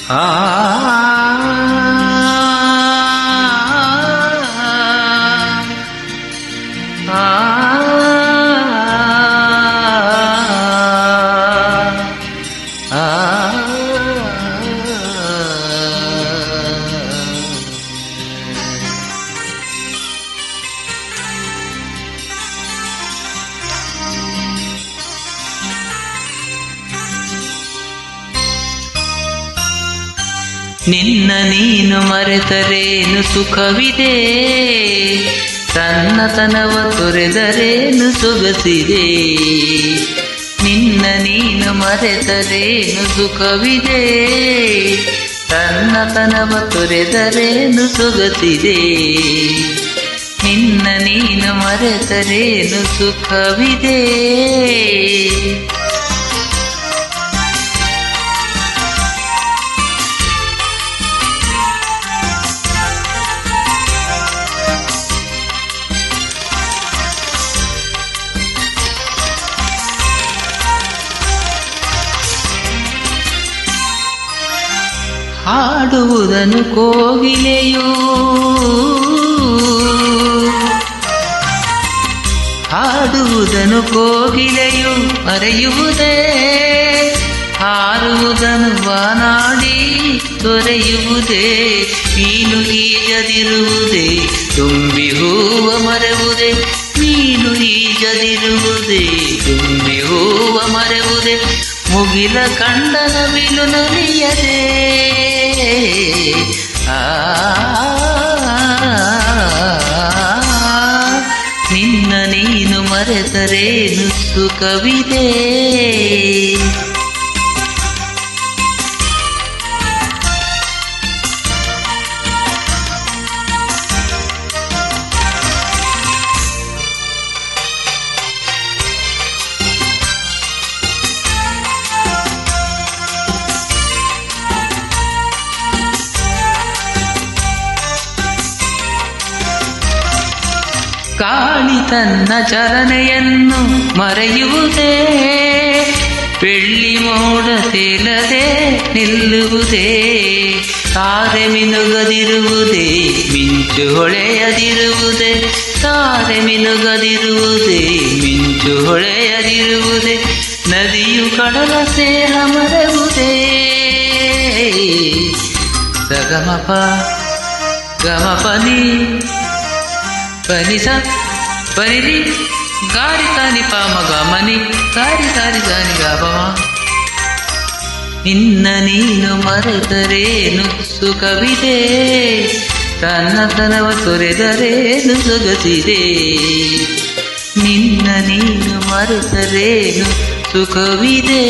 ಆ ನಿನ್ನ ನೀನು ಮರೆತರೇನು ಸುಖವಿದೆ, ತನ್ನತನವ ತೊರೆದರೇನು ಸೊಗಸಿದೆ. ನಿನ್ನ ನೀನು ಮರೆತರೇನು ಸುಖವಿದೆ, ತನ್ನತನವ ತೊರೆದರೇನು ಸೊಗಸಿದೆ. ನಿನ್ನ ನೀನು ಮರೆತರೇನು ಸುಖವಿದೆ. ಹಾಡುವುದನ್ನು ಕೋಗಿಲೆಯೂ, ಹಾಡುವುದನ್ನು ಕೋಗಿಲೆಯು ಅರೆಯುವುದೇ, ಹಾರುವುದನ್ನು ವಾನಾಡಿ ತೊರೆಯುವುದೇ. ನೀನು ಈಜದಿರುವುದೇ, ತುಂಬಿ ಹೂವ ಮರೆವುದೇ. ನೀನು ಈಜದಿರುವುದೇ, ತುಂಬಿ ಹೂವ ಮರೆವುದೇ. ಮುಗಿಲ ಕಂಡ ನವಿಲು ನಲಿಯದೆ. ನಿನ್ನ ನೀನು ಮರೆತರೇನು ಸುಖವಿದೆ. ಗಾಳಿ ತನ್ನ ಚಲನೆಯನ್ನು ಮರೆಯುವುದೇ, ಬೆಳ್ಳಿ ಮೋಡ ತೇಲದೆ ನಿಲ್ಲುವುದೇ. ತಾರೆ ಮಿನುಗದಿರುವುದೇ, ಮಿಂಚು ಹೊಳೆಯದಿರುವುದೇ. ತಾರೆ ಮಿನುಗದಿರುವುದೇ, ಮಿಂಚು ಹೊಳೆಯದಿರುವುದೇ. ನದಿಯು ಕಡಲ ಸೇರ ಮರೆಯುವುದೇ. ಸಗಮಪ ಗಮಪನಿ ಪನಿಸ ಪರಿರಿ ಗಾರಿ ತಾನಿ ಪಾಮ ಗಮನಿ ಗಾರಿ ಸಾರಿ ಸಾನಿ ಗಾಪಮ. ನಿನ್ನ ನೀನು ಮರೆತರೇನು ಸುಖವಿದೆ, ತನ್ನತನವ ತೊರೆದರೇನು ಸೊಗಸಿದೆ. ನಿನ್ನ ನೀನು ಮರೆತರೇನು ಸುಖವಿದೆ.